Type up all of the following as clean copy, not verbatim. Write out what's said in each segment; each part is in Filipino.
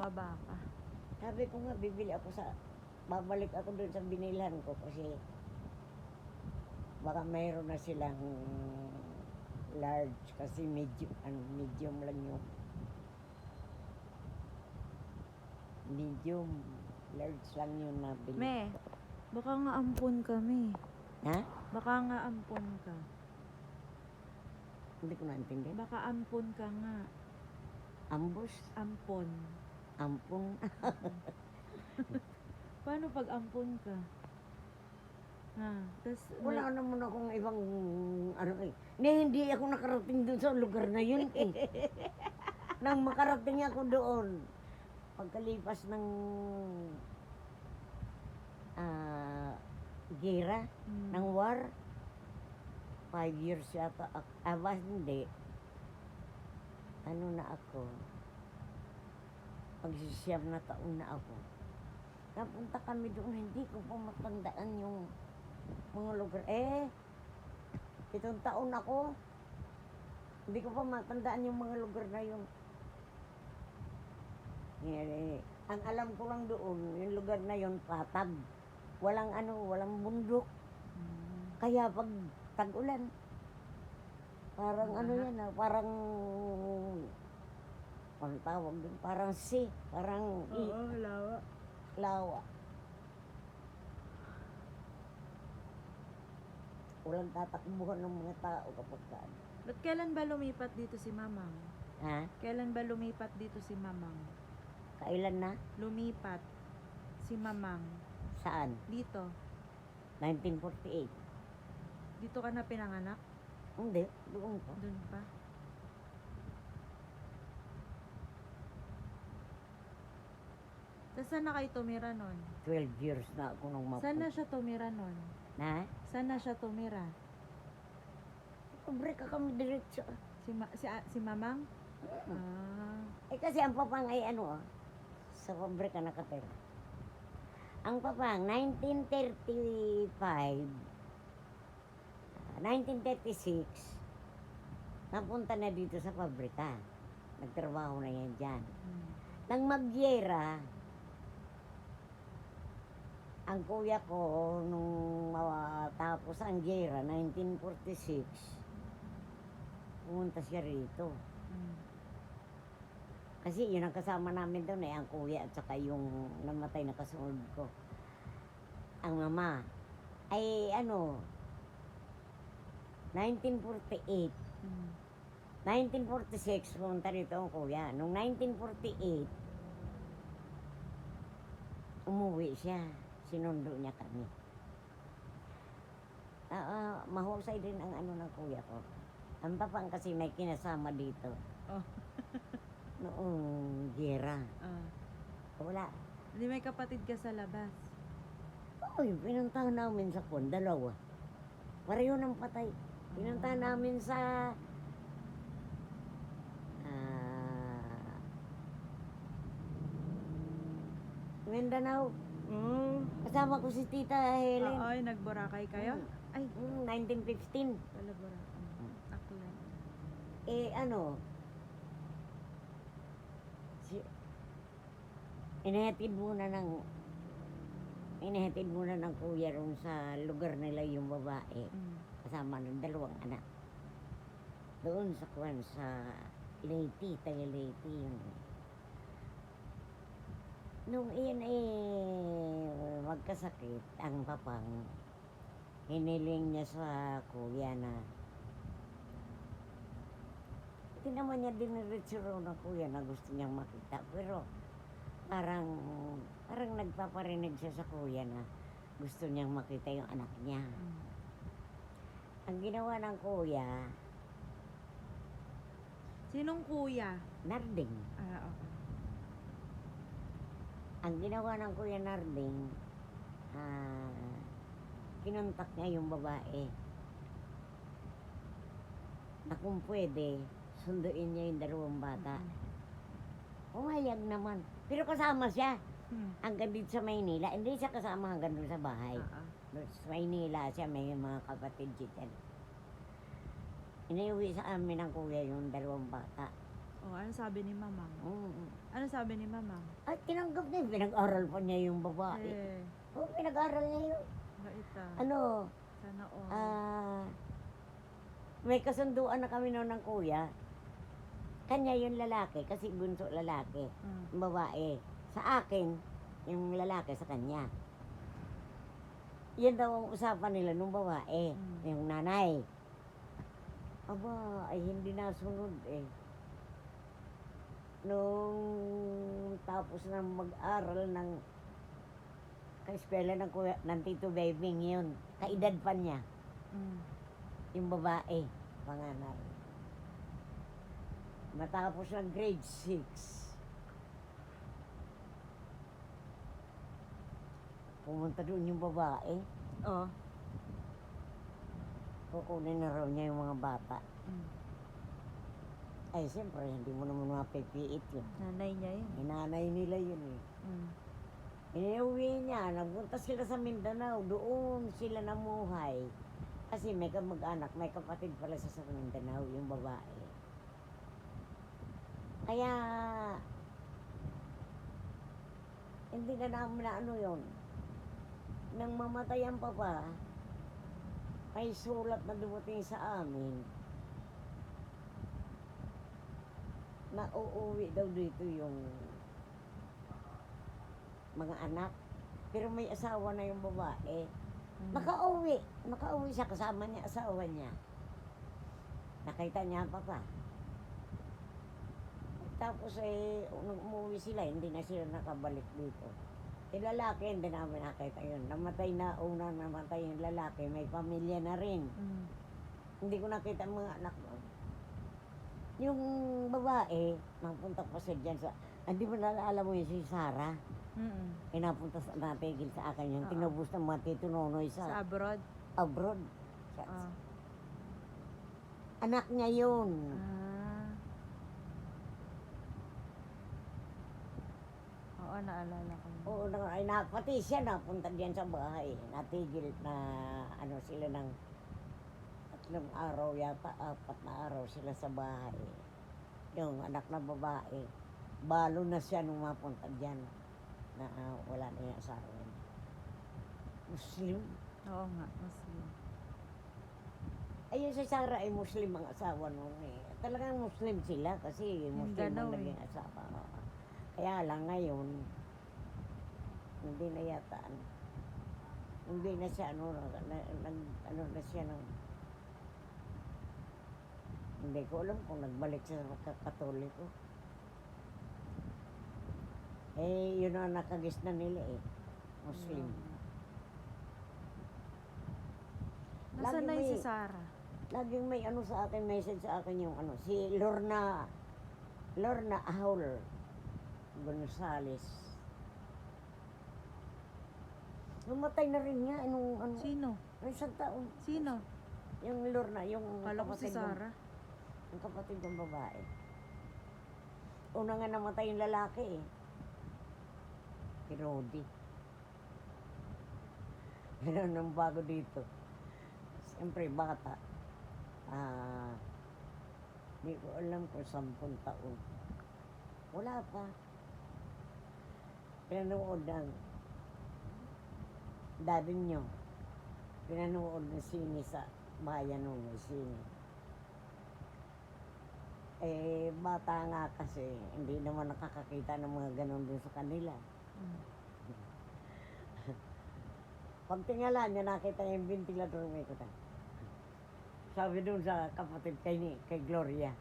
bumaba ka. Sabi ko nga, babalik ako doon sa binilhan ko kasi baka mayroon na silang large kasi medium lang yung medium, large lang yung nabili. Me, baka nga ampon ka, me. Ha? Baka nga ampon ka. Hindi ko naintindi. Baka ampon ka nga. Ambos? Ampon. Ampong? Paano pag ampon ka? Ha? Wala naman akong ibang hindi ako nakarating doon sa lugar na yun Nang makarating ako doon, pagkalipas ng gera, ng war, 5 years yata, hindi. Ano na ako, magsisiyam na taon na ako. Napunta kami doon, hindi ko pa matandaan yung mga lugar. 7 taon ako, hindi ko pa matandaan yung mga lugar na yun. Ang alam ko lang doon, yung lugar na yun, patag. Walang bundok. Kaya pag tag-ulan, parang parang ang tawag doon, parang parang lawa. lawa. Walang tatakbuhan ng mga tao kapag ano. Ba't kailan ba lumipat dito si Mamang? Ha? Kailan ba lumipat dito si Mamang? Kailan na? Lumipat si Mamang. Saan? Dito. 1948. Dito ka na pinanganak? Hindi, doon pa. Doon pa? Saan na kayo tumira nun? 12 years na ako nung Saan na siya tumira nun? Na? Saan na siya tumira? Break ka kami diretso. Si Mamang? Kasi ang papang ay sa pabrika nakatira. Ang papang, 1936, napunta na dito sa pabrika. Nagtrabaho na yan dyan. Nang magyera, ang kuya ko, nung tapos ang gera, 1946, pumunta siya rito. Kasi yun ang kasama namin doon ang kuya at saka yung namatay na kasunod ko. Ang mama, ay 1948. 1946, pumunta rito ang kuya. Nung 1948, umuwi siya. Sinundo niya kami. Mahusay din ang ng kuya ko. Ang papang kasi may kinasama dito. Noong gera. Wala. Hindi may kapatid ka sa labas? Pinuntahan namin sa dalawa. Pareho ng patay. Pinuntahan namin sa Mindanao. Kasama ko si Tita Helen. Ay, nagboracay kayo? Ay, 1915. wala Boracay. Aklan. Inahatid muna ng kuya ron sa lugar nila yung babae. Kasama ng 2 anak. Doon sa Leyte, taga Leyte yun. Nung iyan magkasakit, ang papang, hiniling niya sa kuya na tinaman niya diniretso raw ng kuya na gusto niyang makita. Pero parang nagpaparinig siya sa kuya na gusto niyang makita yung anak niya. Ang ginawa ng kuya, Sinong kuya? Narding. Okay. Ang ginawa ng Kuya Narding, kinontak niya yung babae na kung pwede, sunduin niya yung 2 bata. Pumayag naman. Pero kasama siya hanggang dito sa Maynila. Hindi siya kasama hanggang doon sa bahay. Sa Maynila siya, may mga kapatid siya. Iniuwi sa amin ng kuya yung 2 bata. Ano sabi ni Mamang? Ano sabi ni mama? At tinanggap niya, pinag-aral pa niya yung babae. Eh, Oo, pinag-aral niya yun. baita. Ano, Sana all. may kasunduan na kami noon ng kuya. Kanya yung lalaki, kasi bunso lalaki. Mm. Yung babae. Sa akin, yung lalaki sa kanya. Yan daw ang usapan nila nung babae, yung nanay. Aba, ay hindi nasunod eh. Nung tapos na mag-aral ng ka-eskwela ng kuya, ng Tito Bebing yun. Kaedad pa niya, Mm. yung babae, panganay. Matapos ng grade 6, pumunta doon yung babae. Oh. Kukunin na raw niya yung mga bata. Mm. Ay, siyempre, hindi mo naman mapipiit yun. Nanay niya yun. Inanay nila yun eh. Mm. Inuwi niya, nagpunta sila sa Mindanao, doon sila namuhay. Kasi may kamag-anak, may kapatid pala sa Mindanao, yung babae. Kaya, hindi na namin na ano yun. Nang mamatay ang papa, may sulat na dumating sa amin na uuwi daw dito yung mga anak. Pero may asawa na yung babae. Makauwi siya, kasama niya asawa niya. Nakita niya ang papa. Tapos nung umuwi sila, hindi na sila nakabalik dito. Yung lalaki, hindi namin nakita yun. Namatay na, namatay yung lalaki, may pamilya na rin. Mm. Hindi ko nakita ang mga anak mo. Yung babae, napunta pa siya dyan sa, hindi mo naalala mo yun si Sarah? Mm. Napunta sa natigil sa akin yung Oo. tinubos ng mga Tito Nonoy Sa sa abroad? abroad. Ah. Anak niya yun. Ah. Oo, naalala ko. Oo, pati siya napunta diyan sa bahay. Natigil na ano sila ng 3 araw yata, 4 na araw sila sa bahay. Yung anak na babae, balo na siya nung mapunta diyan na wala na yung asawa niya. Muslim. Oo nga, Muslim. Ayun si Sarah ay Muslim ang asawa noon eh. Talagang Muslim sila kasi Muslim Mindanao ang naging asawa. Kaya lang ngayon, hindi na yata, hindi na siya ano na siya ng, hindi ko alam kung nagbalik siya sa Katoliko. Eh, yun ang nakagis na nila eh. Muslim. Nasaan Lagi na yung si may- Sarah? Laging may ano sa akin, message sa akin yung ano, si Lorna Ahol Gonzales. Namatay na rin nga, ano, Sino? isang taon. Sino? Yung Lorna, yung Kala ko si kapatid ng, Sarah. yung kapatid ng babae. Una nga namatay yung lalaki eh. Si Rodi. Pero nung bago dito, siyempre bata, di ko alam kung 10 taon. Wala pa. Pinanood ng daddy nyo. Pinanood ng sine sa bayan nung may sine. Eh, bata nga kasi, hindi naman nakakakita ng mga ganun din sa kanila. Mm. Pag tingala niya, nakita niya yung ventilador may kuta. Sabi dun sa kapatid kay Gloria.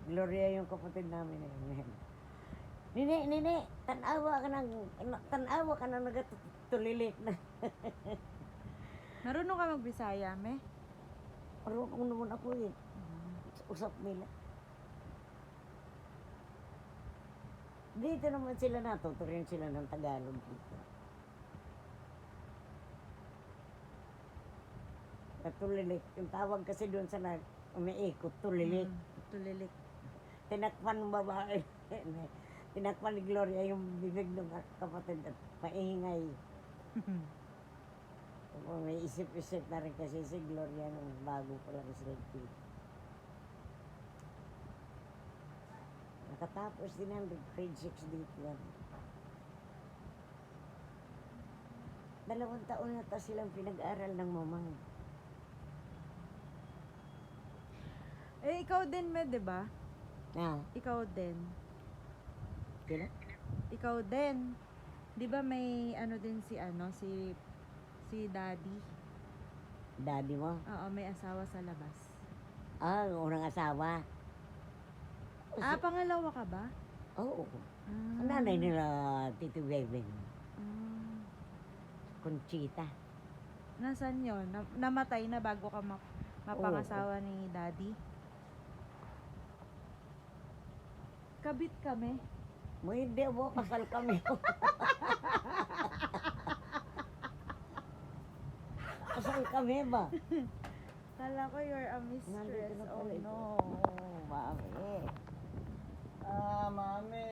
Gloria yung kapatid namin eh. Nini, tanawa ka na nagatulilik na. Marunong ka magbisaya, me? Marunong naman ako eh. Usap nila. Dito naman sila natuturin sila ng Tagalog dito. Tulilik. Yung tawag kasi doon sa umiikot, tulilik. Tulilik. Tinakpan ng babae. Tinakpan ni Gloria yung bibig ng kapatid at maingay. May isip-isip na rin kasi si Gloria nung bago pa lang sila dito. Nakatapos din ang grade 6 dito yan. 2 taon na ta silang pinag-aral ng mamang. Eh, ikaw din, me, di ba? Na, Ikaw din. kila? Ikaw din. Di ba may ano din si daddy? Daddy mo? Oo, may asawa sa labas. Ah, unang asawa. Ah, pangalawa ka ba? Oo. Ah. Ang nanay nila, Tito Bebeng. Ah. Conchita. Nasaan yun? Namatay na bago ka mapangasawa ni daddy? Kabit kami. Mo hindi mo, kasal kami. Kasal kami ba? Kala ko you're a mistress. Nandito na Oh pala ito. no. Mami. Mami.